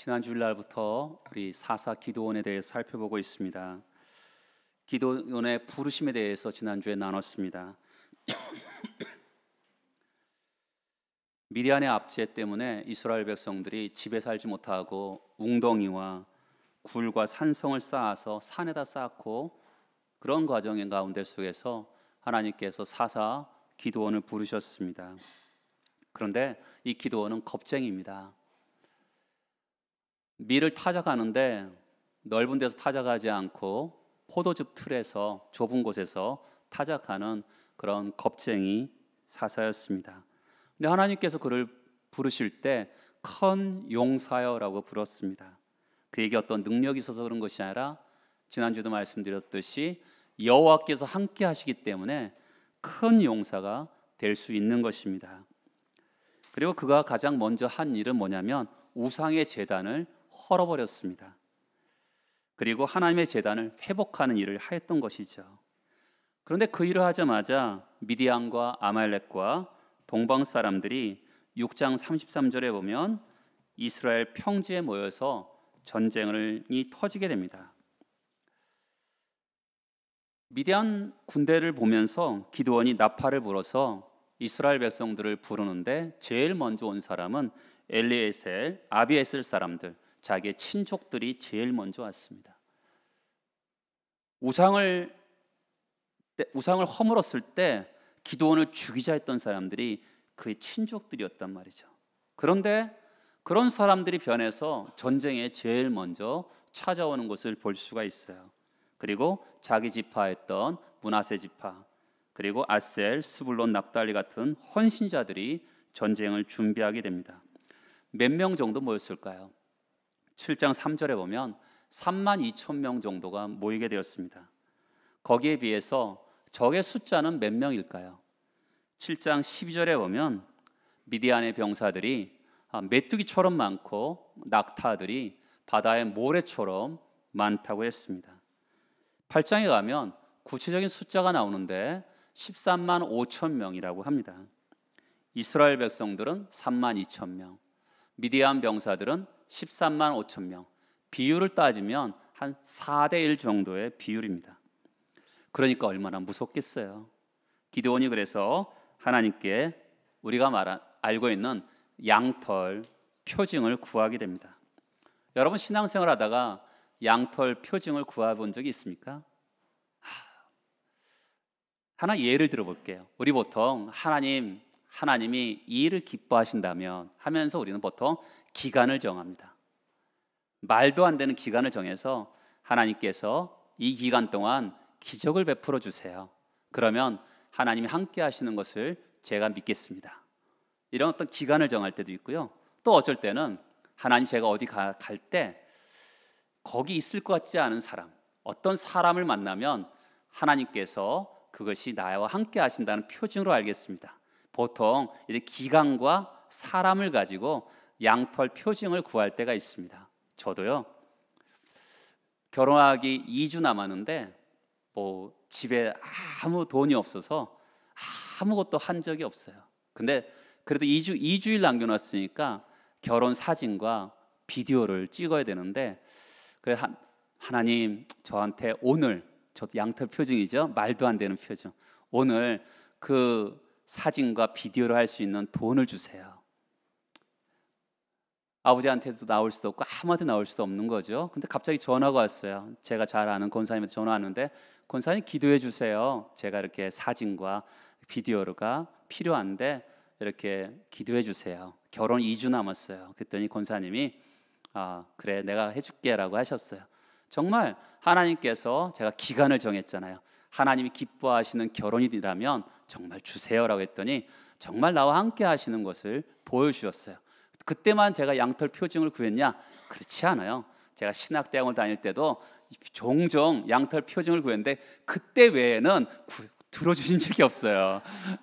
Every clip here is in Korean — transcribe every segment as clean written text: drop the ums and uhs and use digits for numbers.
지난 주일날부터 우리 사사 기도원에 대해서 살펴보고 있습니다. 기도원의 부르심에 대해서 지난주에 나눴습니다. 미디안의 압제 때문에 이스라엘 백성들이 집에 살지 못하고 웅덩이와 굴과 산성을 쌓아서 산에다 쌓고 그런 과정 가운데 속에서 하나님께서 사사 기도원을 부르셨습니다. 그런데 이 기도원은 겁쟁이입니다. 밀을 타작하는데 넓은 데서 타작하지 않고 포도즙 틀에서 좁은 곳에서 타작하는 그런 겁쟁이 사사였습니다. 근데 하나님께서 그를 부르실 때 큰 용사여라고 불렀습니다. 그에게 어떤 능력이 있어서 그런 것이 아니라 지난주도 말씀드렸듯이 여호와께서 함께 하시기 때문에 큰 용사가 될 수 있는 것입니다. 그리고 그가 가장 먼저 한 일은 뭐냐면 우상의 제단을 헐어버렸습니다. 그리고 하나님의 제단을 회복하는 일을 하였던 것이죠. 그런데 그 일을 하자마자 미디안과 아말렉과 동방 사람들이 6장 33절에 보면 이스라엘 평지에 모여서 전쟁이 터지게 됩니다. 미디안 군대를 보면서 기드온이 나팔을 불어서 이스라엘 백성들을 부르는데 제일 먼저 온 사람은 엘리에셀, 아비에셀 사람들, 자기의 친족들이 제일 먼저 왔습니다. 우상을 허물었을 때 기드온을 죽이자 했던 사람들이 그의 친족들이었단 말이죠. 그런데 그런 사람들이 변해서 전쟁에 제일 먼저 찾아오는 것을 볼 수가 있어요. 그리고 자기 지파였던 므낫세 지파, 그리고 아셀, 스불론, 납달리 같은 헌신자들이 전쟁을 준비하게 됩니다. 몇 명 정도 모였을까요? 7장 3절에 보면 3만 2천 명 정도가 모이게 되었습니다. 거기에 비해서 적의 숫자는 몇 명일까요? 7장 12절에 보면 미디안의 병사들이 메뚜기처럼 많고 낙타들이 바다의 모래처럼 많다고 했습니다. 8장에 가면 구체적인 숫자가 나오는데 13만 5천 명이라고 합니다. 이스라엘 백성들은 3만 2천 명, 미디안 병사들은 13만 5천 명. 비율을 따지면 한 4대 1 정도의 비율입니다. 그러니까 얼마나 무섭겠어요. 기드온이 그래서 하나님께 우리가 알고 있는 양털 표징을 구하게 됩니다. 여러분 신앙생활 하다가 양털 표징을 구해본 적이 있습니까? 하나 예를 들어볼게요. 우리 보통 하나님이 이 일을 기뻐하신다면 하면서 우리는 보통 기간을 정합니다. 말도 안 되는 기간을 정해서 하나님께서 이 기간 동안 기적을 베풀어 주세요. 그러면 하나님이 함께 하시는 것을 제가 믿겠습니다. 이런 어떤 기간을 정할 때도 있고요. 또 어쩔 때는 하나님 제가 어디 갈 때 거기 있을 것 같지 않은 사람, 어떤 사람을 만나면 하나님께서 그것이 나와 함께 하신다는 표징으로 알겠습니다. 보통 이렇게 기간과 사람을 가지고 양털 표징을 구할 때가 있습니다. 저도요. 결혼하기 2주 남았는데 집에 아무 돈이 없어서 아무것도 한 적이 없어요. 근데 그래도 2주일 남겨놨으니까 결혼 사진과 비디오를 찍어야 되는데 그래 하나님 저한테 오늘 저도 양털 표징이죠. 말도 안 되는 표정. 오늘 그 사진과 비디오를 할 수 있는 돈을 주세요. 아버지한테도 나올 수도 없고 아무한테 나올 수도 없는 거죠. 근데 갑자기 전화가 왔어요. 제가 잘 아는 권사님한테 전화 왔는데 권사님 기도해 주세요. 제가 이렇게 사진과 비디오가 필요한데 이렇게 기도해 주세요. 결혼 2주 남았어요. 그랬더니 권사님이 그래 내가 해줄게라고 하셨어요. 정말 하나님께서 제가 기간을 정했잖아요. 하나님이 기뻐하시는 결혼이라면 정말 주세요라고 했더니 정말 나와 함께 하시는 것을 보여주셨어요. 그때만 제가 양털 표징을 구했냐? 그렇지 않아요. 제가 신학대학을 다닐 때도 종종 양털 표징을 구했는데 그때 외에는 들어주신 적이 없어요.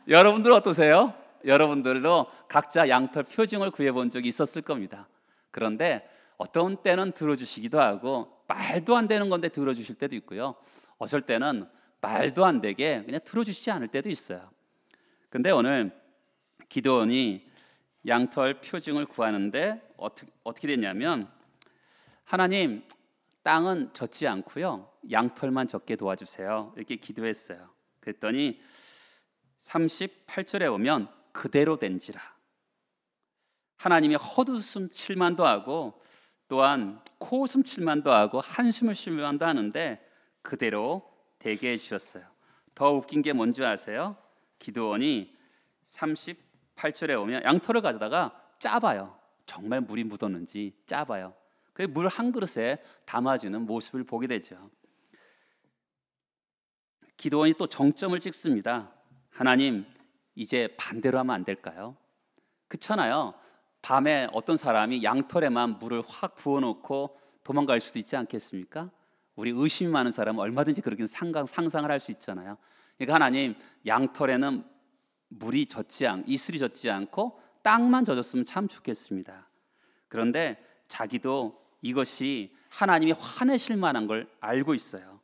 여러분들 어떠세요? 여러분들도 각자 양털 표징을 구해본 적이 있었을 겁니다. 그런데 어떤 때는 들어주시기도 하고 말도 안 되는 건데 들어주실 때도 있고요. 어쩔 때는 말도 안 되게 그냥 들어주시지 않을 때도 있어요. 근데 오늘 기드온이 양털 표징을 구하는데 어떻게 됐냐면 하나님, 땅은 젖지 않고요, 양털만 젖게 도와주세요. 이렇게 기도했어요. 그랬더니 38절에 보면 그대로 된지라. 하나님이 헛웃음 칠만도 하고 또한 코웃음 칠만도 하고 한숨을 쉴만도 하는데 그대로 되게 해주셨어요. 더 웃긴 게 뭔지 아세요? 기드온이 38절에 보면 양털을 가져다가 짜봐요. 정말 물이 묻었는지 짜봐요. 그 물 한 그릇에 담아주는 모습을 보게 되죠. 기드온이 또 정점을 찍습니다. 하나님, 이제 반대로 하면 안 될까요? 그렇잖아요. 밤에 어떤 사람이 양털에만 물을 확 부어놓고 도망갈 수도 있지 않겠습니까? 우리 의심이 많은 사람은 얼마든지 그렇게 상상을 할 수 있잖아요. 그러니까 하나님, 양털에는 이슬이 젖지 않고 땅만 젖었으면 참 좋겠습니다. 그런데 자기도 이것이 하나님이 화내실 만한 걸 알고 있어요.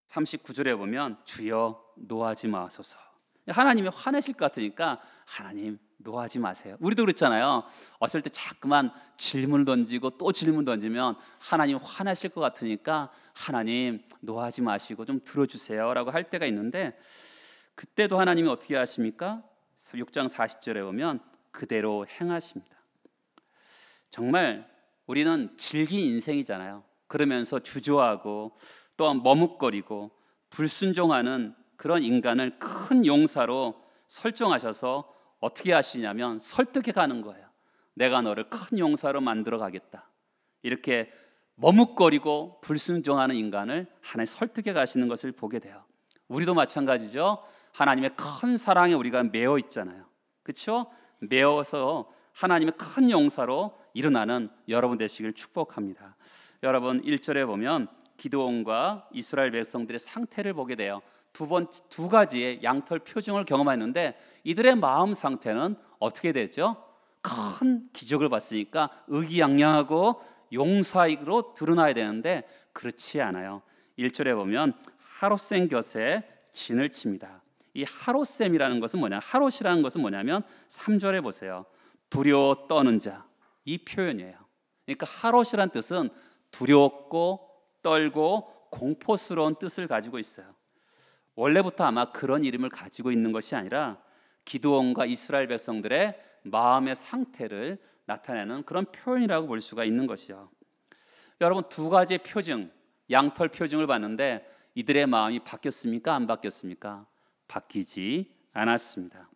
39절에 보면 주여 노하지 마소서. 하나님이 화내실 것 같으니까 하나님 노하지 마세요. 우리도 그렇잖아요. 어쩔 때 자꾸만 질문을 던지고 또 질문 던지면 하나님 화내실 것 같으니까 하나님 노하지 마시고 좀 들어주세요 라고 할 때가 있는데, 그때도 하나님이 어떻게 하십니까? 6장 40절에 보면 그대로 행하십니다. 정말 우리는 질긴 인생이잖아요. 그러면서 주저하고 또한 머뭇거리고 불순종하는 그런 인간을 큰 용사로 설정하셔서 어떻게 하시냐면 설득해 가는 거예요. 내가 너를 큰 용사로 만들어 가겠다. 이렇게 머뭇거리고 불순종하는 인간을 하나님 설득해 가시는 것을 보게 돼요. 우리도 마찬가지죠. 하나님의 큰 사랑에 우리가 매어 있잖아요. 그렇죠? 매어서 하나님의 큰 용사로 일어나는 여러분 되시길 축복합니다. 여러분 1절에 보면 기드온과 이스라엘 백성들의 상태를 보게 돼요. 두 가지의 양털 표징을 경험했는데 이들의 마음 상태는 어떻게 되죠? 큰 기적을 봤으니까 의기양양하고 용사로 드러나야 되는데 그렇지 않아요. 1절에 보면 하롯셈 곁에 진을 칩니다. 이 하롯셈이라는 것은 뭐냐? 하롯이라는 것은 뭐냐면 3절에 보세요. 두려워 떠는 자, 이 표현이에요. 그러니까 하롯이란 뜻은 두렵고 떨고 공포스러운 뜻을 가지고 있어요. 원래부터 아마 그런 이름을 가지고 있는 것이 아니라 기드온과 이스라엘 백성들의 마음의 상태를 나타내는 그런 표현이라고 볼 수가 있는 것이요. 여러분 두 가지의 표징, 양털 표징을 봤는데 이들의 마음이 바뀌었습니까? 안 바뀌었습니까? 바뀌지 않았습니다.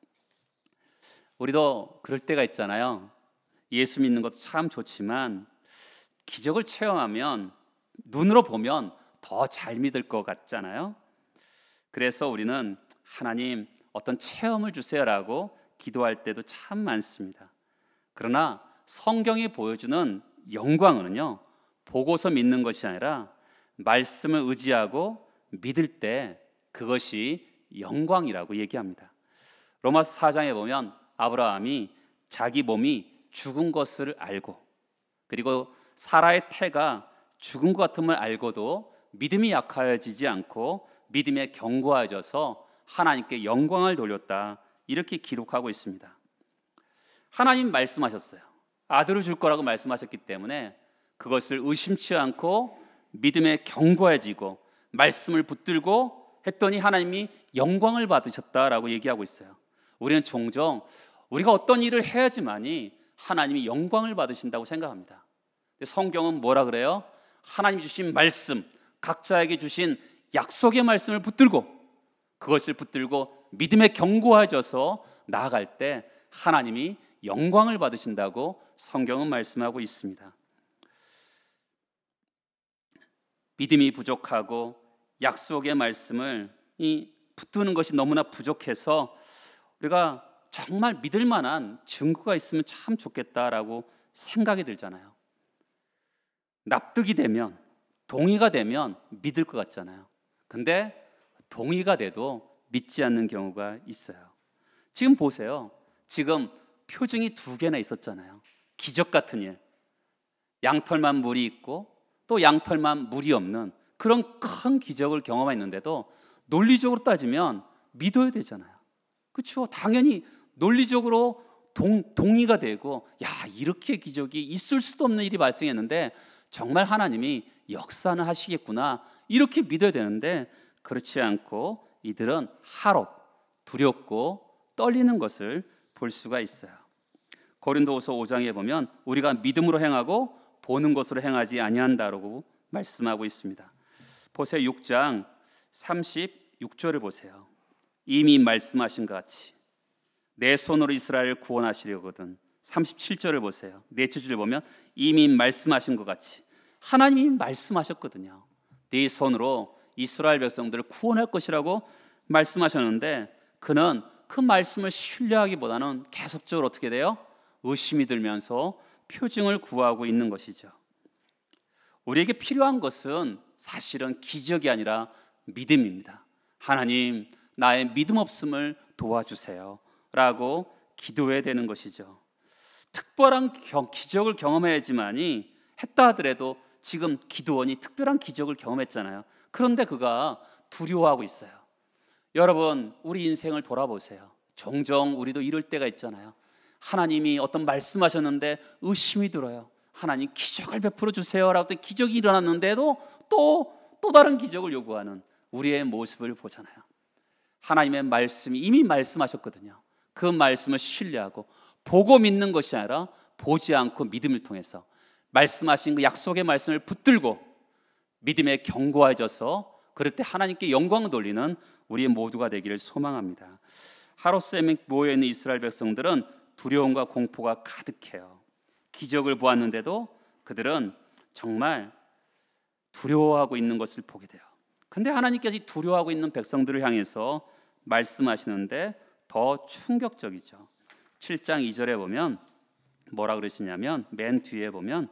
우리도 그럴 때가 있잖아요. 예수 믿는 것도 참 좋지만 기적을 체험하면 눈으로 보면 더 잘 믿을 것 같잖아요. 그래서 우리는 하나님 어떤 체험을 주세요라고 기도할 때도 참 많습니다. 그러나 성경이 보여주는 영광은요, 보고서 믿는 것이 아니라 말씀을 의지하고 믿을 때 그것이 영광이라고 얘기합니다. 로마서 4장에 보면 아브라함이 자기 몸이 죽은 것을 알고, 그리고 사라의 태가 죽은 것 같음을 알고도 믿음이 약하여지지 않고 믿음에 견고해져서 하나님께 영광을 돌렸다, 이렇게 기록하고 있습니다. 하나님 말씀하셨어요. 아들을 줄 거라고 말씀하셨기 때문에 그것을 의심치 않고 믿음에 견고해지고 말씀을 붙들고 했더니 하나님이 영광을 받으셨다라고 얘기하고 있어요. 우리는 종종 우리가 어떤 일을 해야지만이 하나님이 영광을 받으신다고 생각합니다. 성경은 뭐라 그래요? 하나님이 주신 말씀, 각자에게 주신 약속의 말씀을 붙들고 그것을 붙들고 믿음에 견고해져서 나아갈 때 하나님이 영광을 받으신다고 성경은 말씀하고 있습니다. 믿음이 부족하고 약속의 말씀을 붙드는 것이 너무나 부족해서 우리가 정말 믿을 만한 증거가 있으면 참 좋겠다라고 생각이 들잖아요. 납득이 되면, 동의가 되면 믿을 것 같잖아요. 근데 동의가 돼도 믿지 않는 경우가 있어요. 지금 보세요. 지금 표징이 2개나 있었잖아요. 기적 같은 일, 양털만 물이 있고 또 양털만 물이 없는 그런 큰 기적을 경험했는데도 논리적으로 따지면 믿어야 되잖아요. 그렇죠? 당연히 논리적으로 동의가 되고, 야, 이렇게 기적이 있을 수도 없는 일이 발생했는데 정말 하나님이 역사는 하시겠구나, 이렇게 믿어야 되는데 그렇지 않고 이들은 하롯, 두렵고 떨리는 것을 볼 수가 있어요. 고린도후서 5장에 보면 우리가 믿음으로 행하고 보는 것으로 행하지 아니한다라고 말씀하고 있습니다. 보세요. 6장 36절을 보세요. 이미 말씀하신 것 같이 내 손으로 이스라엘을 구원하시려거든. 37절을 보세요. 네 주를 보면 이미 말씀하신 것 같이, 하나님이 말씀하셨거든요. 네 손으로 이스라엘 백성들을 구원할 것이라고 말씀하셨는데 그는 그 말씀을 신뢰하기보다는 계속적으로 어떻게 돼요? 의심이 들면서 표징을 구하고 있는 것이죠. 우리에게 필요한 것은 사실은 기적이 아니라 믿음입니다. 하나님, 나의 믿음 없음을 도와주세요 라고 기도해야 되는 것이죠. 특별한 기적을 경험해야지만이, 했다 하더라도 지금 기도원이 특별한 기적을 경험했잖아요. 그런데 그가 두려워하고 있어요. 여러분, 우리 인생을 돌아보세요. 종종 우리도 이럴 때가 있잖아요. 하나님이 어떤 말씀하셨는데 의심이 들어요. 하나님, 기적을 베풀어 주세요 라고 기적이 일어났는데도 또 다른 기적을 요구하는 우리의 모습을 보잖아요. 하나님의 말씀이 이미 말씀하셨거든요. 그 말씀을 신뢰하고 보고 믿는 것이 아니라 보지 않고 믿음을 통해서 말씀하신 그 약속의 말씀을 붙들고 믿음에 견고해져서 그럴 때 하나님께 영광을 돌리는 우리 모두가 되기를 소망합니다. 하롯샘에 모여있는 이스라엘 백성들은 두려움과 공포가 가득해요. 기적을 보았는데도 그들은 정말 두려워하고 있는 것을 보게 돼요. 근데 하나님께서 이 두려워하고 있는 백성들을 향해서 말씀하시는데 더 충격적이죠. 7장 2절에 보면 뭐라 그러시냐면, 맨 뒤에 보면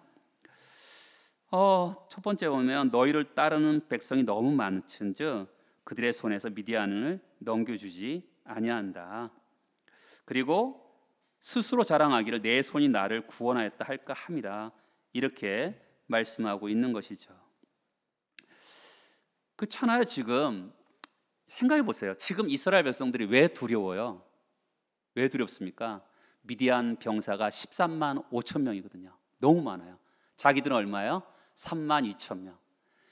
첫 번째 보면 너희를 따르는 백성이 너무 많은즉 그들의 손에서 미디안을 넘겨주지 아니한다. 그리고 스스로 자랑하기를 내 손이 나를 구원하였다 할까 함이라, 이렇게 말씀하고 있는 것이죠. 그렇잖아요. 지금 생각해 보세요. 지금 이스라엘 백성들이 왜 두려워요? 왜 두렵습니까? 미디안 병사가 13만 5천 명이거든요. 너무 많아요. 자기들은 얼마예요? 3만 2천 명.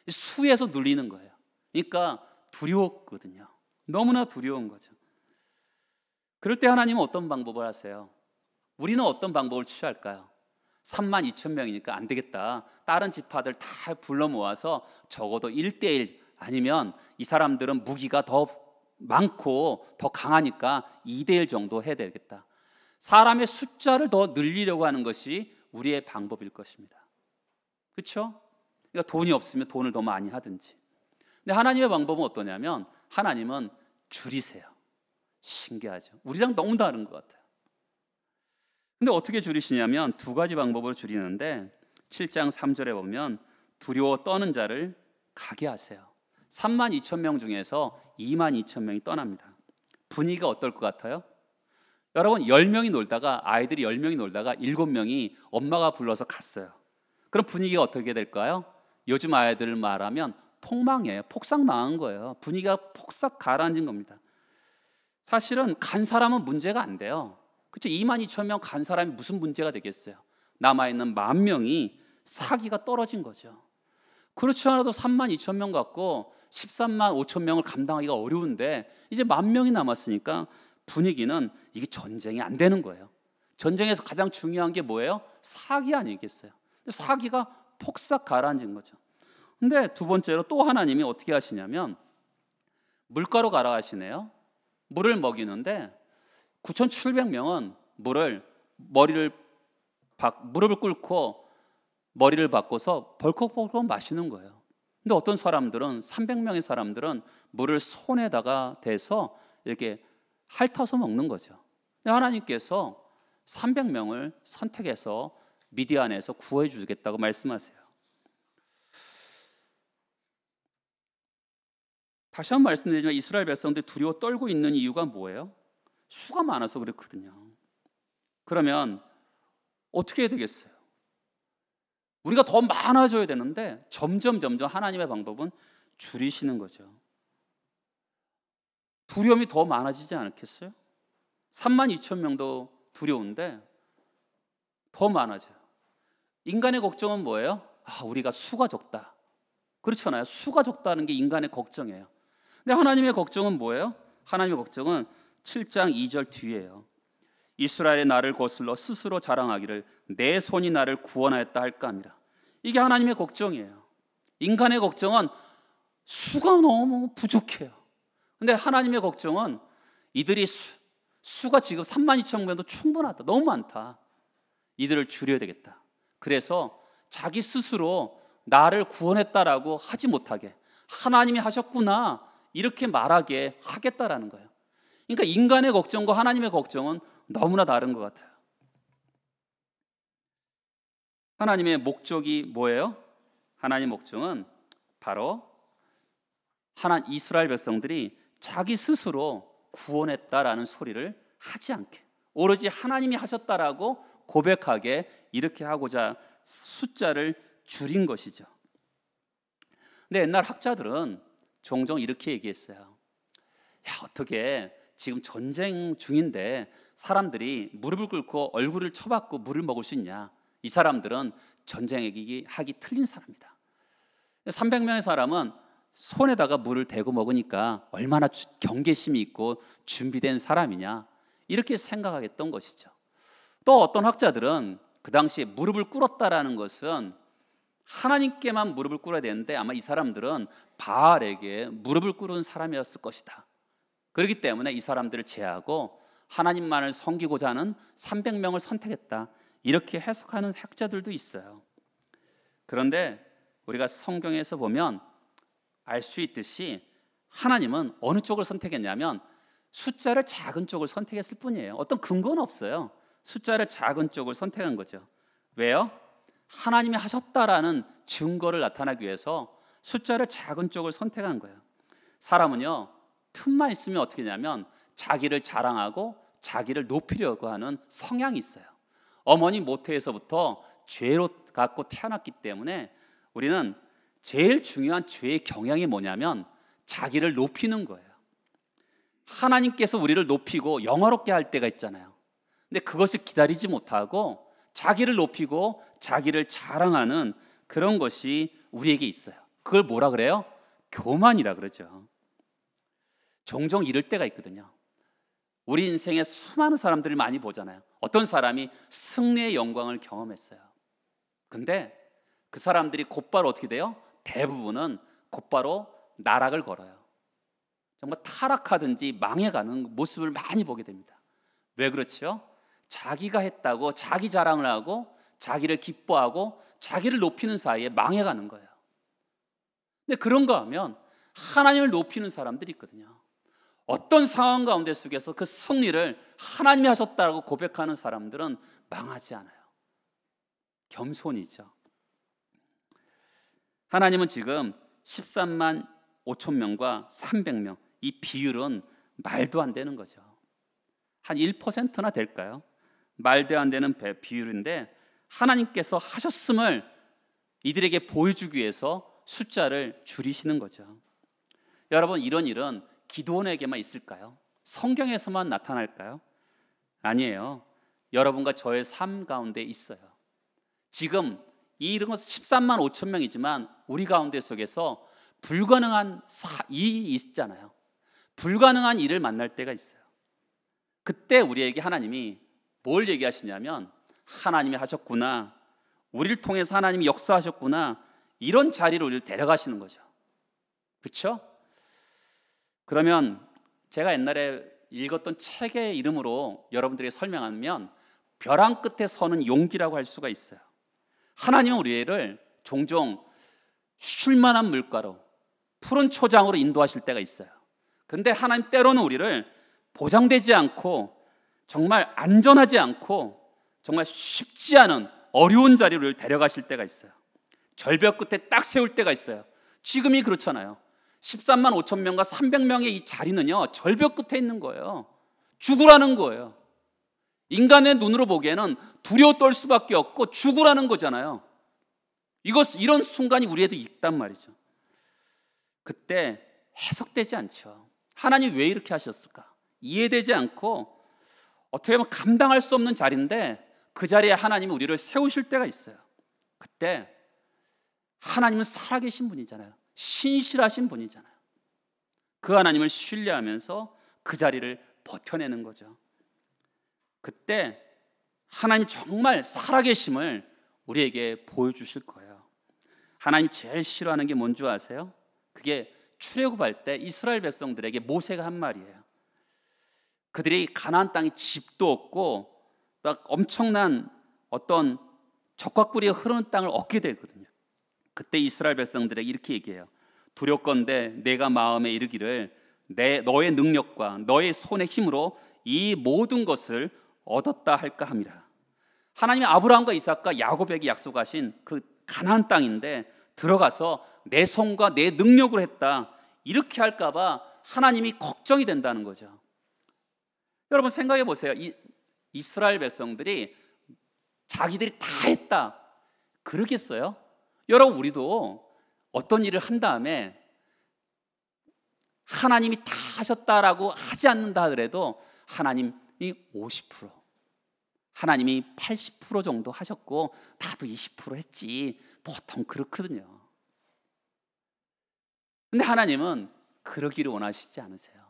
수에서 눌리는 거예요. 그러니까 두려웠거든요. 너무나 두려운 거죠. 그럴 때 하나님은 어떤 방법을 하세요? 우리는 어떤 방법을 취할까요? 3만 2천 명이니까 안 되겠다. 다른 지파들 다 불러 모아서 적어도 1대1, 아니면 이 사람들은 무기가 더 많고 더 강하니까 2대1 정도 해야 되겠다. 사람의 숫자를 더 늘리려고 하는 것이 우리의 방법일 것입니다. 그렇죠? 그러니까 돈이 없으면 돈을 더 많이 하든지. 근데 하나님의 방법은 어떠냐면 하나님은 줄이세요. 신기하죠? 우리랑 너무 다른 것 같아요. 근데 어떻게 줄이시냐면 두 가지 방법으로 줄이는데 7장 3절에 보면 두려워 떠는 자를 가게 하세요. 3만 2천 명 중에서 2만 2천 명이 떠납니다. 분위기가 어떨 것 같아요? 여러분, 10명이 놀다가, 아이들이 10명이 놀다가 7명이 엄마가 불러서 갔어요. 그럼 분위기가 어떻게 될까요? 요즘 아이들 말하면 폭망이에요. 폭삭 망한 거예요. 분위기가 폭삭 가라앉은 겁니다. 사실은 간 사람은 문제가 안 돼요. 그렇죠? 2만 2천 명 간 사람이 무슨 문제가 되겠어요? 남아있는 10,000명이 사기가 떨어진 거죠. 그렇지 않아도 3만 2천 명 갖고 13만 5천 명을 감당하기가 어려운데 이제 10,000명이 남았으니까 분위기는 이게 전쟁이 안 되는 거예요. 전쟁에서 가장 중요한 게 뭐예요? 사기 아니겠어요? 사기가 폭삭 가라앉은 거죠. 근데 두 번째로 또 하나님이 어떻게 하시냐면 물가로 가라 하시네요. 물을 먹이는데 9,700명은 무릎을 꿇고 머리를 바꿔서 벌컥벌컥 마시는 거예요. 근데 어떤 사람들은 300명의 사람들은 물을 손에다가 대서 이렇게 핥아서 먹는 거죠. 근데 하나님께서 300명을 선택해서 미디안에서 구해 주겠다고 말씀하세요. 다시 한번 말씀드리지만 이스라엘 백성들이 두려워 떨고 있는 이유가 뭐예요? 수가 많아서 그렇거든요. 그러면 어떻게 해야 되겠어요? 우리가 더 많아져야 되는데 점점 하나님의 방법은 줄이시는 거죠. 두려움이 더 많아지지 않겠어요? 3만 2천 명도 두려운데 더 많아져요. 인간의 걱정은 뭐예요? 우리가 수가 적다. 그렇잖아요. 수가 적다는 게 인간의 걱정이에요. 근데 하나님의 걱정은 뭐예요? 하나님의 걱정은 7장 2절 뒤에요. 이스라엘의 나를 거슬러 스스로 자랑하기를 내 손이 나를 구원하였다 할까 함이라. 이게 하나님의 걱정이에요. 인간의 걱정은 수가 너무 부족해요. 근데 하나님의 걱정은 이들이 수가 지금 32,000명도 충분하다. 너무 많다. 이들을 줄여야 되겠다. 그래서 자기 스스로 나를 구원했다라고 하지 못하게, 하나님이 하셨구나 이렇게 말하게 하겠다라는 거예요. 그러니까 인간의 걱정과 하나님의 걱정은 너무나 다른 것 같아요. 하나님의 목적이 뭐예요? 하나님의 목적은 바로 이스라엘 백성들이 자기 스스로 구원했다라는 소리를 하지 않게, 오로지 하나님이 하셨다라고 고백하게 이렇게 하고자 숫자를 줄인 것이죠. 근데 옛날 학자들은 종종 이렇게 얘기했어요. 어떻게 지금 전쟁 중인데 사람들이 무릎을 꿇고 얼굴을 쳐박고 물을 먹을 수 있냐? 이 사람들은 전쟁하기 틀린 사람이다. 300명의 사람은 손에다가 물을 대고 먹으니까 얼마나 경계심이 있고 준비된 사람이냐, 이렇게 생각하겠던 것이죠. 또 어떤 학자들은 그 당시에 무릎을 꿇었다라는 것은 하나님께만 무릎을 꿇어야 되는데 아마 이 사람들은 바알에게 무릎을 꿇은 사람이었을 것이다. 그렇기 때문에 이 사람들을 제하고 하나님만을 섬기고자 하는 300명을 선택했다. 이렇게 해석하는 학자들도 있어요. 그런데 우리가 성경에서 보면 알 수 있듯이 하나님은 어느 쪽을 선택했냐면 숫자를 작은 쪽을 선택했을 뿐이에요. 어떤 근거는 없어요. 숫자를 작은 쪽을 선택한 거죠. 왜요? 하나님이 하셨다라는 증거를 나타내기 위해서 숫자를 작은 쪽을 선택한 거예요. 사람은요, 틈만 있으면 어떻게 되냐면 자기를 자랑하고 자기를 높이려고 하는 성향이 있어요. 어머니 모태에서부터 죄로 갖고 태어났기 때문에 우리는 제일 중요한 죄의 경향이 뭐냐면 자기를 높이는 거예요. 하나님께서 우리를 높이고 영화롭게 할 때가 있잖아요. 근데 그것을 기다리지 못하고 자기를 높이고 자기를 자랑하는 그런 것이 우리에게 있어요. 그걸 뭐라 그래요? 교만이라 그러죠. 종종 이럴 때가 있거든요. 우리 인생에 수많은 사람들을 많이 보잖아요. 어떤 사람이 승리의 영광을 경험했어요. 근데 그 사람들이 곧바로 어떻게 돼요? 대부분은 곧바로 나락을 걸어요. 정말 타락하든지 망해가는 모습을 많이 보게 됩니다. 왜 그렇죠? 자기가 했다고 자기 자랑을 하고 자기를 기뻐하고 자기를 높이는 사이에 망해가는 거예요. 근데 그런가 하면 하나님을 높이는 사람들이 있거든요. 어떤 상황 가운데 속에서 그 승리를 하나님이 하셨다고 고백하는 사람들은 망하지 않아요. 겸손이죠. 하나님은 지금 13만 5천 명과 300명, 이 비율은 말도 안 되는 거죠. 한 1%나 될까요? 말도 안 되는 비율인데 하나님께서 하셨음을 이들에게 보여주기 위해서 숫자를 줄이시는 거죠. 여러분, 이런 일은 기도원에게만 있을까요? 성경에서만 나타날까요? 아니에요. 여러분과 저의 삶 가운데 있어요. 지금 이 이런 것은 13만 5천 명이지만 우리 가운데 속에서 불가능한 일이 있잖아요. 불가능한 일을 만날 때가 있어요. 그때 우리에게 하나님이 뭘 얘기하시냐면 하나님이 하셨구나, 우리를 통해서 하나님이 역사하셨구나, 이런 자리로 우리를 데려가시는 거죠. 그렇죠? 그러면 제가 옛날에 읽었던 책의 이름으로 여러분들에게 설명하면 벼랑 끝에 서는 용기라고 할 수가 있어요. 하나님은 우리를 종종 쉴만한 물가로 푸른 초장으로 인도하실 때가 있어요. 근데 하나님 때로는 우리를 보장되지 않고 정말 안전하지 않고 정말 쉽지 않은 어려운 자리로 우리를 데려가실 때가 있어요. 절벽 끝에 딱 세울 때가 있어요. 지금이 그렇잖아요. 13만 5천 명과 300명의 이 자리는요, 절벽 끝에 있는 거예요. 죽으라는 거예요. 인간의 눈으로 보기에는 두려워 떨 수밖에 없고 죽으라는 거잖아요. 이런 순간이 우리에도 있단 말이죠. 그때 해석되지 않죠. 하나님 왜 이렇게 하셨을까? 이해되지 않고 어떻게 보면 감당할 수 없는 자리인데 그 자리에 하나님이 우리를 세우실 때가 있어요. 그때 하나님은 살아계신 분이잖아요. 신실하신 분이잖아요. 그 하나님을 신뢰하면서 그 자리를 버텨내는 거죠. 그때 하나님 정말 살아계심을 우리에게 보여주실 거예요. 하나님 제일 싫어하는 게 뭔지 아세요? 그게 출애굽할 때 이스라엘 백성들에게 모세가 한 말이에요. 그들이 가나안 땅에 집도 없고 딱 엄청난 어떤 적과꿀이 흐르는 땅을 얻게 되거든요. 그때 이스라엘 백성들에게 이렇게 얘기해요. 두렵건대 내가 마음에 이르기를 너의 능력과 너의 손의 힘으로 이 모든 것을 얻었다 할까 함이라. 하나님이 아브라함과 이삭과 야곱에게 약속하신 그 가나안 땅인데 들어가서 내 손과 내 능력으로 했다 이렇게 할까 봐 하나님이 걱정이 된다는 거죠. 여러분 생각해 보세요. 이스라엘 백성들이 자기들이 다 했다 그러겠어요? 여러분 우리도 어떤 일을 한 다음에 하나님이 다 하셨다라고 하지 않는다 하더라도 하나님이 50%, 하나님이 80% 정도 하셨고 나도 20% 했지 보통 그렇거든요. 근데 하나님은 그러기를 원하시지 않으세요.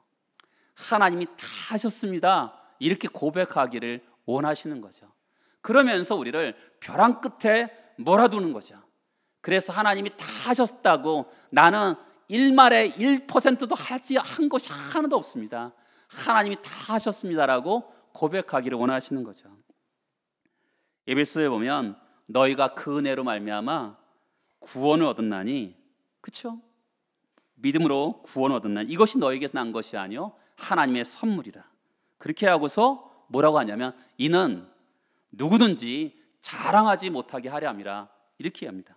하나님이 다 하셨습니다 이렇게 고백하기를 원하시는 거죠. 그러면서 우리를 벼랑 끝에 몰아두는 거죠. 그래서 하나님이 다 하셨다고 나는 일말에 1%도 한 것이 하나도 없습니다. 하나님이 다 하셨습니다라고 고백하기를 원하시는 거죠. 에베소에 보면 너희가 그 은혜로 말미암아 구원을 얻었나니, 그렇죠? 믿음으로 구원을 얻었나니 이것이 너희에게서 난 것이 아니요 하나님의 선물이라. 그렇게 하고서 뭐라고 하냐면 이는 누구든지 자랑하지 못하게 하려 함이라 이렇게 합니다.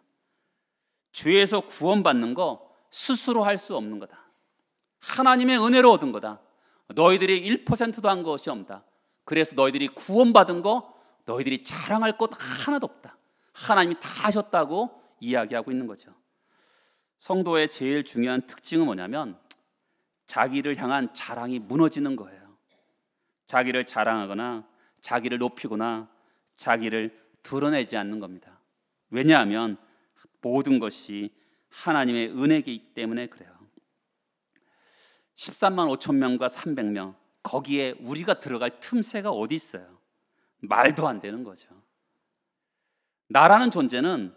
죄에서 구원받는 거 스스로 할 수 없는 거다. 하나님의 은혜로 얻은 거다. 너희들이 1%도 한 것이 없다. 그래서 너희들이 구원받은 거 너희들이 자랑할 것 하나도 없다. 하나님이 다 하셨다고 이야기하고 있는 거죠. 성도의 제일 중요한 특징은 뭐냐면 자기를 향한 자랑이 무너지는 거예요. 자기를 자랑하거나 자기를 높이거나 자기를 드러내지 않는 겁니다. 왜냐하면 모든 것이 하나님의 은혜이기 때문에 그래요. 13만 5천 명과 300명 거기에 우리가 들어갈 틈새가 어디 있어요? 말도 안 되는 거죠. 나라는 존재는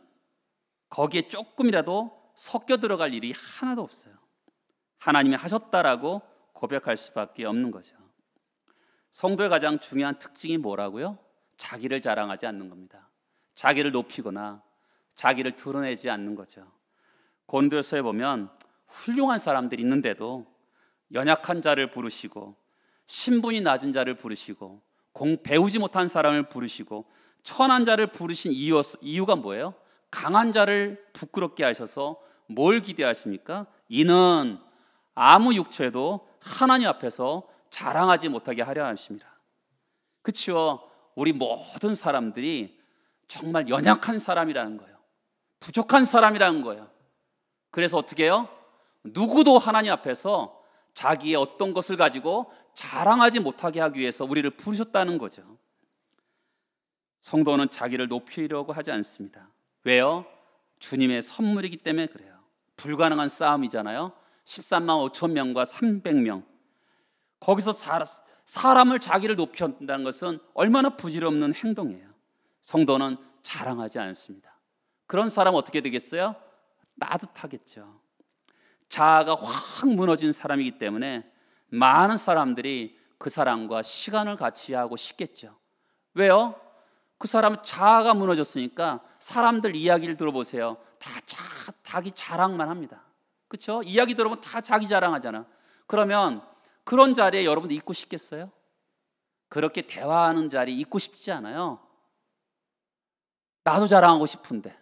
거기에 조금이라도 섞여 들어갈 일이 하나도 없어요. 하나님이 하셨다라고 고백할 수밖에 없는 거죠. 성도의 가장 중요한 특징이 뭐라고요? 자기를 자랑하지 않는 겁니다. 자기를 높이거나 자기를 드러내지 않는 거죠. 고린도서에 보면 훌륭한 사람들이 있는데도 연약한 자를 부르시고 신분이 낮은 자를 부르시고 배우지 못한 사람을 부르시고 천한 자를 부르신 이유가 뭐예요? 강한 자를 부끄럽게 하셔서 뭘 기대하십니까? 이는 아무 육체도 하나님 앞에서 자랑하지 못하게 하려 하십니다. 그렇죠? 우리 모든 사람들이 정말 연약한 사람이라는 거예요. 부족한 사람이라는 거예요. 그래서 어떻게 해요? 누구도 하나님 앞에서 자기의 어떤 것을 가지고 자랑하지 못하게 하기 위해서 우리를 부르셨다는 거죠. 성도는 자기를 높이려고 하지 않습니다. 왜요? 주님의 선물이기 때문에 그래요. 불가능한 싸움이잖아요. 13만 5천 명과 300명 거기서 사람을 자기를 높인다는 것은 얼마나 부질없는 행동이에요. 성도는 자랑하지 않습니다. 그런 사람 어떻게 되겠어요? 따뜻하겠죠. 자아가 확 무너진 사람이기 때문에 많은 사람들이 그 사람과 시간을 같이 하고 싶겠죠. 왜요? 그 사람은 자아가 무너졌으니까 사람들 이야기를 들어보세요. 다 자기 자랑만 합니다. 그렇죠? 이야기 들어보면 다 자기 자랑하잖아. 그러면 그런 자리에 여러분들 있고 싶겠어요? 그렇게 대화하는 자리 있고 싶지 않아요. 나도 자랑하고 싶은데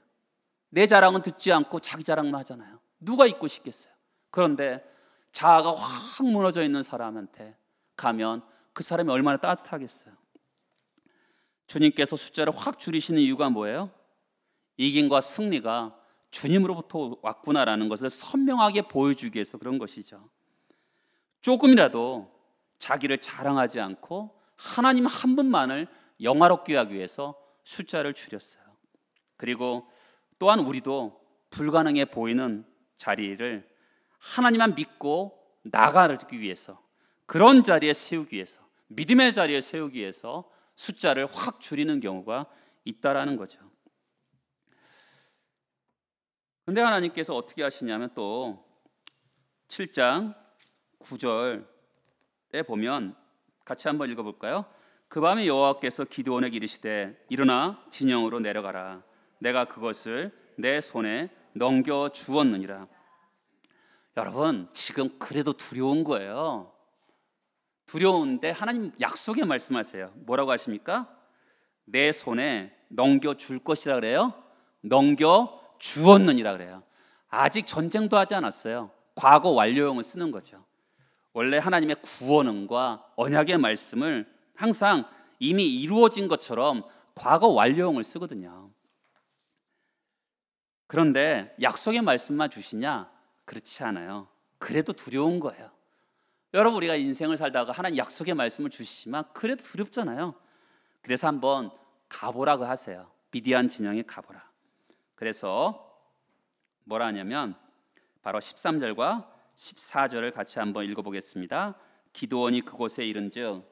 내 자랑은 듣지 않고 자기 자랑만 하잖아요. 누가 있고 싶겠어요? 그런데 자아가 확 무너져 있는 사람한테 가면 그 사람이 얼마나 따뜻하겠어요. 주님께서 숫자를 확 줄이시는 이유가 뭐예요? 이김과 승리가 주님으로부터 왔구나라는 것을 선명하게 보여주기 위해서 그런 것이죠. 조금이라도 자기를 자랑하지 않고 하나님 한 분만을 영화롭게 하기 위해서 숫자를 줄였어요. 그리고 또한 우리도 불가능해 보이는 자리를 하나님만 믿고 나가기 위해서, 그런 자리에 세우기 위해서, 믿음의 자리에 세우기 위해서 숫자를 확 줄이는 경우가 있다라는 거죠. 근데 하나님께서 어떻게 하시냐면 또 7장 9절에 보면 같이 한번 읽어볼까요? 그 밤에 여호와께서 기드온에게 이르시되 일어나 진영으로 내려가라. 내가 그것을 내 손에 넘겨 주었느니라. 여러분, 지금 그래도 두려운 거예요. 두려운데 하나님 약속의 말씀하세요. 뭐라고 하십니까? 내 손에 넘겨 줄 것이라 그래요. 넘겨 주었느니라 그래요. 아직 전쟁도 하지 않았어요. 과거 완료형을 쓰는 거죠. 원래 하나님의 구원과 언약의 말씀을 항상 이미 이루어진 것처럼 과거 완료형을 쓰거든요. 그런데 약속의 말씀만 주시냐? 그렇지 않아요. 그래도 두려운 거예요. 여러분, 우리가 인생을 살다가 하나님 약속의 말씀을 주시지만 그래도 두렵잖아요. 그래서 한번 가보라고 하세요. 미디안 진영에 가보라. 그래서 뭐라 하냐면 바로 13절과 14절을 같이 한번 읽어보겠습니다. 기드온이 그곳에 이른즉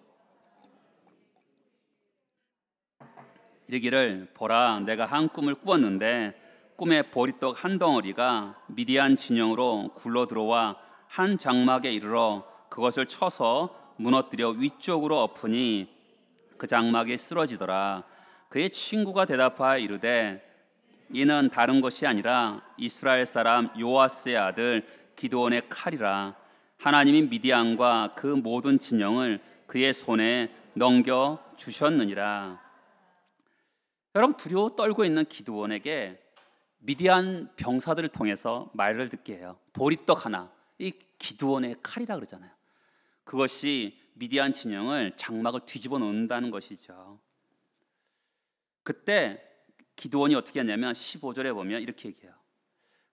이르기를 보라, 내가 한 꿈을 꾸었는데 꿈에 보리떡 한 덩어리가 미디안 진영으로 굴러 들어와 한 장막에 이르러 그것을 쳐서 무너뜨려 위쪽으로 엎으니 그 장막이 쓰러지더라. 그의 친구가 대답하여 이르되 이는 다른 것이 아니라 이스라엘 사람 요아스의 아들 기드온의 칼이라. 하나님이 미디안과 그 모든 진영을 그의 손에 넘겨 주셨느니라. 여러분, 두려워 떨고 있는 기드온에게 미디안 병사들을 통해서 말을 듣게 해요. 보리떡 하나, 이 기드온의 칼이라 그러잖아요. 그것이 미디안 진영을 장막을 뒤집어 놓는다는 것이죠. 그때 기드온이 어떻게 했냐면 15절에 보면 이렇게 얘기해요.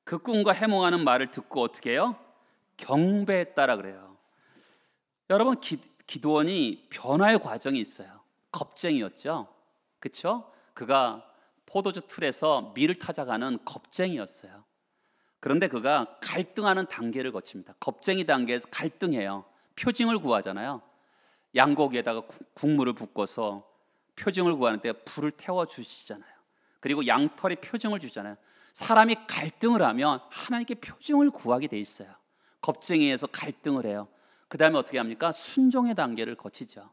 그 꿈과 해몽하는 말을 듣고 어떻게 해요? 경배했다라 그래요. 여러분, 기드온이 변화의 과정이 있어요. 겁쟁이였죠. 그렇죠? 그가 포도주 틀에서 밀을 타작하는 겁쟁이였어요. 그런데 그가 갈등하는 단계를 거칩니다. 겁쟁이 단계에서 갈등해요. 표징을 구하잖아요. 양고기에다가 국물을 붓고서 표징을 구하는데 불을 태워주시잖아요. 그리고 양털에 표징을 주잖아요. 사람이 갈등을 하면 하나님께 표징을 구하게 돼 있어요. 겁쟁이에서 갈등을 해요. 그 다음에 어떻게 합니까? 순종의 단계를 거치죠.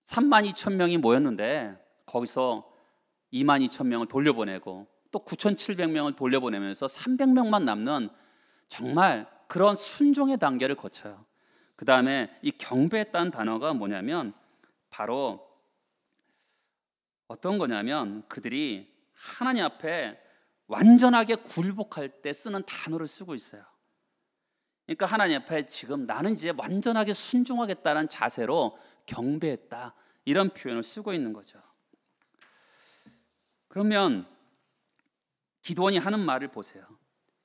32,000명이 모였는데 거기서 22,000명을 돌려보내고 또 9,700명을 돌려보내면서 300명만 남는 정말 그런 순종의 단계를 거쳐요. 그 다음에 이 경배했다는 단어가 뭐냐면 바로 어떤 거냐면 그들이 하나님 앞에 완전하게 굴복할 때 쓰는 단어를 쓰고 있어요. 그러니까 하나님 앞에 지금 나는 이제 완전하게 순종하겠다는 자세로 경배했다, 이런 표현을 쓰고 있는 거죠. 그러면 기드온이 하는 말을 보세요.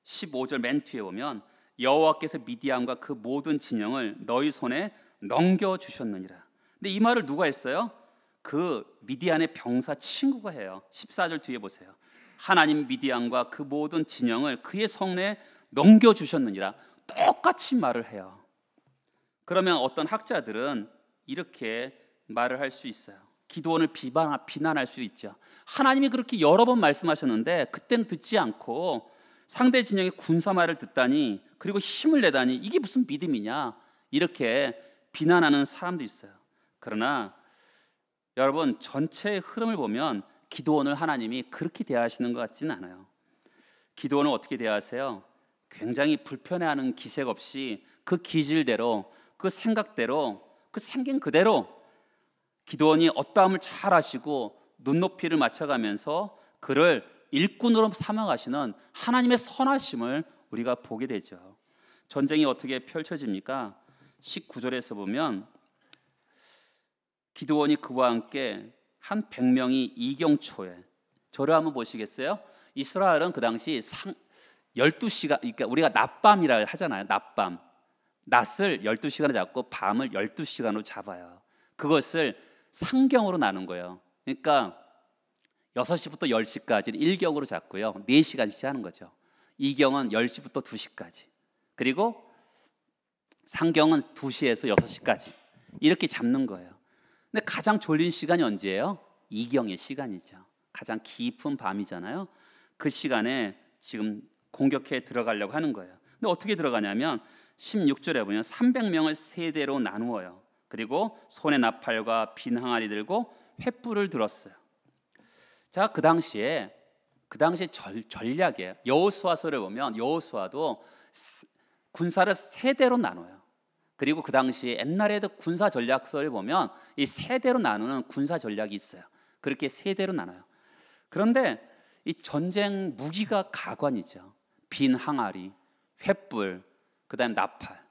15절 맨 뒤에 보면 여호와께서 미디안과 그 모든 진영을 너희 손에 넘겨주셨느니라. 근데 이 말을 누가 했어요? 그 미디안의 병사 친구가 해요. 14절 뒤에 보세요. 하나님 미디안과 그 모든 진영을 그의 손에 넘겨주셨느니라. 똑같이 말을 해요. 그러면 어떤 학자들은 이렇게 말을 할 수 있어요. 기드온을 비난할 수 있죠. 하나님이 그렇게 여러 번 말씀하셨는데 그때는 듣지 않고 상대 진영의 군사말을 듣다니, 그리고 힘을 내다니 이게 무슨 믿음이냐, 이렇게 비난하는 사람도 있어요. 그러나 여러분, 전체의 흐름을 보면 기드온을 하나님이 그렇게 대하시는 것 같지는 않아요. 기드온을 어떻게 대하세요? 굉장히 불편해하는 기색 없이 그 기질대로, 그 생각대로, 그 생긴 그대로 기드온이 어떠함을 잘 아시고 눈높이를 맞춰가면서 그를 일꾼으로 삼아가시는 하나님의 선하심을 우리가 보게 되죠. 전쟁이 어떻게 펼쳐집니까? 19절에서 보면 기드온이 그와 함께 한 100명이 이경초에, 저를 한번 보시겠어요? 이스라엘은 그 당시 12시간, 그러니까 우리가 낮밤이라 하잖아요. 낮밤, 낮을 12시간을 잡고 밤을 12시간으로 잡아요. 그것을 상경으로 나눈 거예요. 그러니까 6시부터 10시까지를 1경으로 잡고요. 4시간씩 하는 거죠. 2경은 10시부터 2시까지. 그리고 상경은 2시에서 6시까지. 이렇게 잡는 거예요. 근데 가장 졸린 시간이 언제예요? 2경의 시간이죠. 가장 깊은 밤이잖아요. 그 시간에 지금 공격해 들어가려고 하는 거예요. 근데 어떻게 들어가냐면 16절에 보면 300명을 세대로 나누어요. 그리고 손에 나팔과 빈 항아리 들고 횃불을 들었어요. 자, 그 당시에 전략이에요. 여호수아서를 보면 여호수아도 군사를 세대로 나눠요. 그리고 그 당시에 옛날에도 군사 전략서를 보면 이 세대로 나누는 군사 전략이 있어요. 그렇게 세대로 나눠요. 그런데 이 전쟁 무기가 가관이죠. 빈 항아리, 횃불, 그다음에 나팔.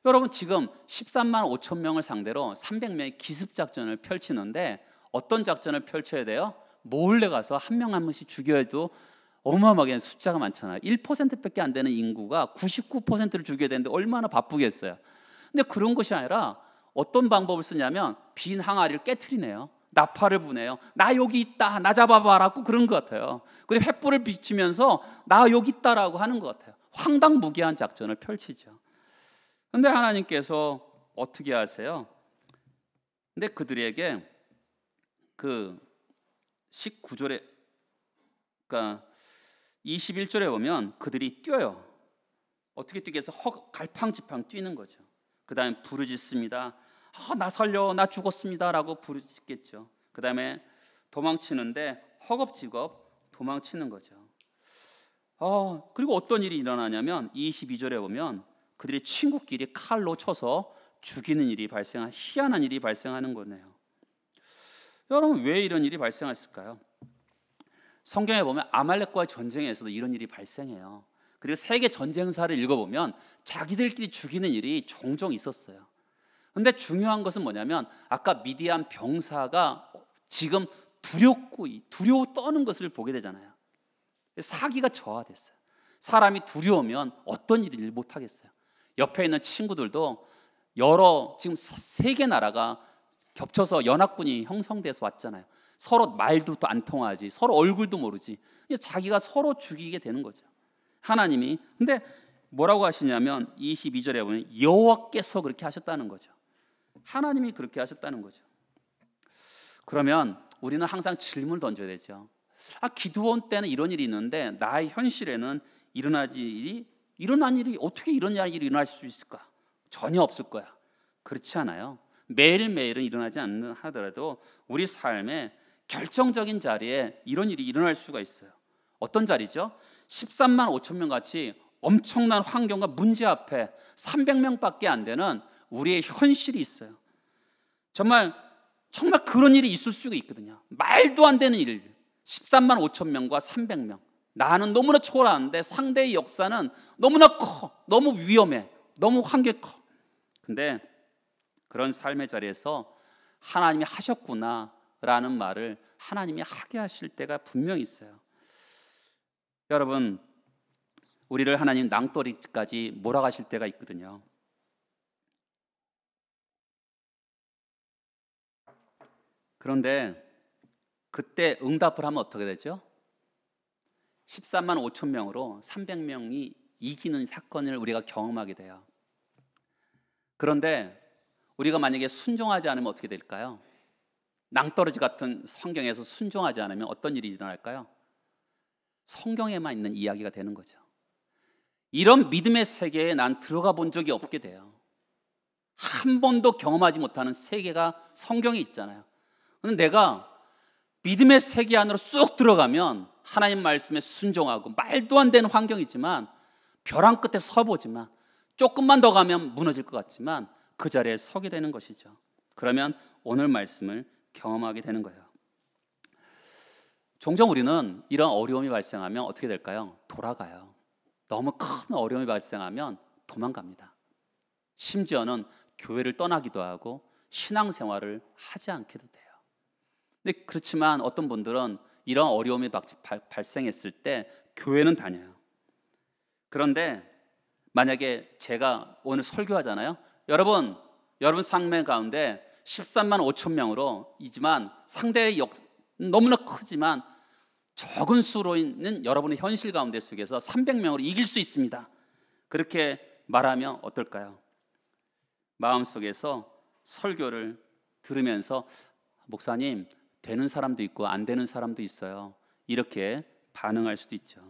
여러분 지금 13만 5천 명을 상대로 300명의 기습 작전을 펼치는데 어떤 작전을 펼쳐야 돼요? 몰래 가서 한 명 한 명씩 죽여도 어마어마하게 숫자가 많잖아요. 1%밖에 안 되는 인구가 99%를 죽여야 되는데 얼마나 바쁘겠어요. 근데 그런 것이 아니라 어떤 방법을 쓰냐면 빈 항아리를 깨트리네요. 나팔을 부네요. 나 여기 있다, 나 잡아봐라고 그런 것 같아요. 그리고 횃불을 비치면서 나 여기 있다라고 하는 것 같아요. 황당무계한 작전을 펼치죠. 근데 하나님께서 어떻게 하세요? 근데 그들에게 그 19절에 그러니까 21절에 보면 그들이 뛰어요. 어떻게 뛰게 해서 갈팡질팡 뛰는 거죠. 그 다음에 부르짖습니다. 나 살려, 나 죽었습니다 라고 부르짖겠죠. 그 다음에 도망치는데 허겁지겁 도망치는 거죠. 그리고 어떤 일이 일어나냐면 22절에 보면 그들이 친구끼리 칼로 쳐서 죽이는 일이 희한한 일이 발생하는 거네요. 여러분 왜 이런 일이 발생했을까요? 성경에 보면 아말렉과의 전쟁에서도 이런 일이 발생해요. 그리고 세계 전쟁사를 읽어보면 자기들끼리 죽이는 일이 종종 있었어요. 그런데 중요한 것은 뭐냐면 아까 미디안 병사가 지금 두려워 떠는 것을 보게 되잖아요. 사기가 저하됐어요. 사람이 두려우면 어떤 일을 못 하겠어요. 옆에 있는 친구들도 지금 세 개 나라가 겹쳐서 연합군이 형성돼서 왔잖아요. 서로 말도 또 안 통하지, 서로 얼굴도 모르지. 자기가 서로 죽이게 되는 거죠. 하나님이 근데 뭐라고 하시냐면 22절에 보면 여호와께서 그렇게 하셨다는 거죠. 하나님이 그렇게 하셨다는 거죠. 그러면 우리는 항상 질문을 던져야 되죠. 기드온 때는 이런 일이 있는데 나의 현실에는 일어난 일이 어떻게 이런 일이 일어날 수 있을까? 전혀 없을 거야. 그렇지 않아요. 매일매일은 일어나지 않는 하더라도 우리 삶에 결정적인 자리에 이런 일이 일어날 수가 있어요. 어떤 자리죠? 13만 5천 명 같이 엄청난 환경과 문제 앞에 300명밖에 안 되는 우리의 현실이 있어요. 정말 그런 일이 있을 수가 있거든요. 말도 안 되는 일. 13만 5천 명과 300명. 나는 너무나 초라한데 상대의 역사는 너무나 커. 너무 위험해. 너무 한계 커. 근데 그런 삶의 자리에서 하나님이 하셨구나라는 말을 하나님이 하게 하실 때가 분명히 있어요. 여러분, 우리를 하나님 낭떠러지까지 몰아가실 때가 있거든요. 그런데 그때 응답을 하면 어떻게 되죠? 13만 5천 명으로 300명이 이기는 사건을 우리가 경험하게 돼요. 그런데 우리가 만약에 순종하지 않으면 어떻게 될까요? 낭떠러지 같은 환경에서 순종하지 않으면 어떤 일이 일어날까요? 성경에만 있는 이야기가 되는 거죠. 이런 믿음의 세계에 난 들어가 본 적이 없게 돼요. 한 번도 경험하지 못하는 세계가 성경에 있잖아요. 그런데 내가 믿음의 세계 안으로 쑥 들어가면 하나님 말씀에 순종하고 말도 안 되는 환경이지만 벼랑 끝에 서보지만 조금만 더 가면 무너질 것 같지만 그 자리에 서게 되는 것이죠. 그러면 오늘 말씀을 경험하게 되는 거예요. 종종 우리는 이런 어려움이 발생하면 어떻게 될까요? 돌아가요. 너무 큰 어려움이 발생하면 도망갑니다. 심지어는 교회를 떠나기도 하고 신앙생활을 하지 않게도 돼요. 근데 그렇지만 어떤 분들은 이런 어려움이 발생했을 때 교회는 다녀요. 그런데 만약에 제가 오늘 설교하잖아요. 여러분 삶의 가운데 13만 5천 명으로이지만 상대의 너무나 크지만 적은 수로 있는 여러분의 현실 가운데 속에서 300명으로 이길 수 있습니다. 그렇게 말하면 어떨까요? 마음속에서 설교를 들으면서 목사님, 되는 사람도 있고 안 되는 사람도 있어요. 이렇게 반응할 수도 있죠.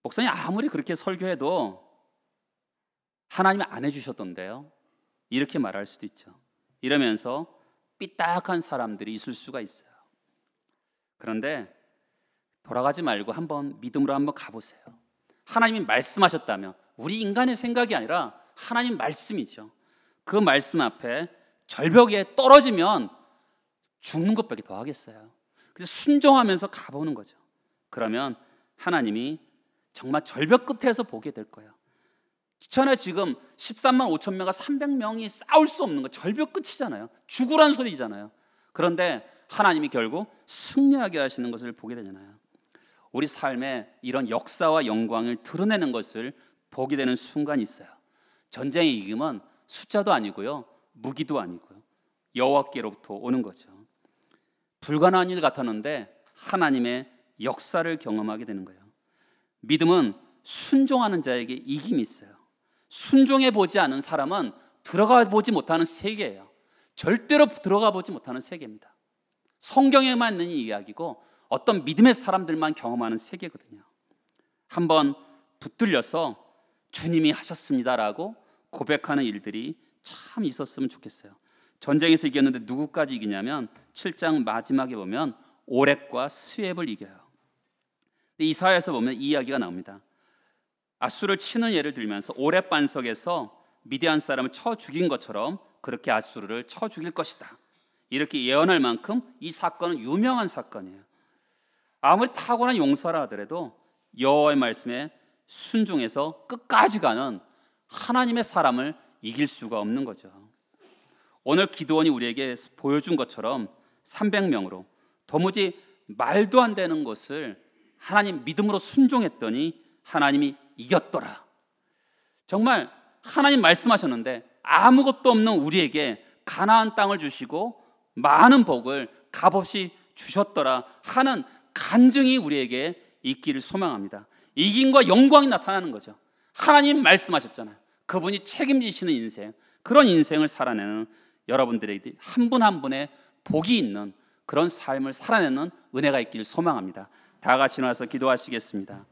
목사님, 아무리 그렇게 설교해도 하나님이 안 해주셨던데요. 이렇게 말할 수도 있죠. 이러면서 삐딱한 사람들이 있을 수가 있어요. 그런데 돌아가지 말고 한번 믿음으로 한번 가보세요. 하나님이 말씀하셨다면, 우리 인간의 생각이 아니라 하나님 말씀이죠. 그 말씀 앞에 절벽에 떨어지면 죽는 것밖에 더 하겠어요. 그래서 순종하면서 가보는 거죠. 그러면 하나님이 정말 절벽 끝에서 보게 될 거예요. 전에 지금 13만 5천 명과 300명이 싸울 수 없는 거, 절벽 끝이잖아요. 죽으란 소리잖아요. 그런데 하나님이 결국 승리하게 하시는 것을 보게 되잖아요. 우리 삶에 이런 역사와 영광을 드러내는 것을 보게 되는 순간이 있어요. 전쟁의 이김은 숫자도 아니고요, 무기도 아니고요, 여호와께로부터 오는 거죠. 불가능한 일 같았는데 하나님의 역사를 경험하게 되는 거예요. 믿음은 순종하는 자에게 이김이 있어요. 순종해 보지 않은 사람은 들어가 보지 못하는 세계예요. 절대로 들어가 보지 못하는 세계입니다. 성경에만 있는 이야기고 어떤 믿음의 사람들만 경험하는 세계거든요. 한번 붙들려서 주님이 하셨습니다라고 고백하는 일들이 참 있었으면 좋겠어요. 전쟁에서 이겼는데 누구까지 이기냐면 7장 마지막에 보면 오렙과 스웹을 이겨요. 이사야에서 보면 이 이야기가 나옵니다. 아수를 치는 예를 들면서 오렙 반석에서 미디안 사람을 쳐 죽인 것처럼 그렇게 아수르를 쳐 죽일 것이다. 이렇게 예언할 만큼 이 사건은 유명한 사건이에요. 아무리 탁월한 용사라 하더라도 여호와의 말씀에 순종해서 끝까지 가는 하나님의 사람을 이길 수가 없는 거죠. 오늘 기드온이 우리에게 보여준 것처럼 300명으로 도무지 말도 안 되는 것을 하나님 믿음으로 순종했더니 하나님이 이겼더라. 정말 하나님 말씀하셨는데 아무것도 없는 우리에게 가나안 땅을 주시고 많은 복을 값없이 주셨더라 하는 간증이 우리에게 있기를 소망합니다. 이김과 영광이 나타나는 거죠. 하나님 말씀하셨잖아요. 그분이 책임지시는 인생, 그런 인생을 살아내는 여러분들에게 한 분 한 분의 복이 있는 그런 삶을 살아내는 은혜가 있기를 소망합니다. 다 같이 나와서 기도하시겠습니다.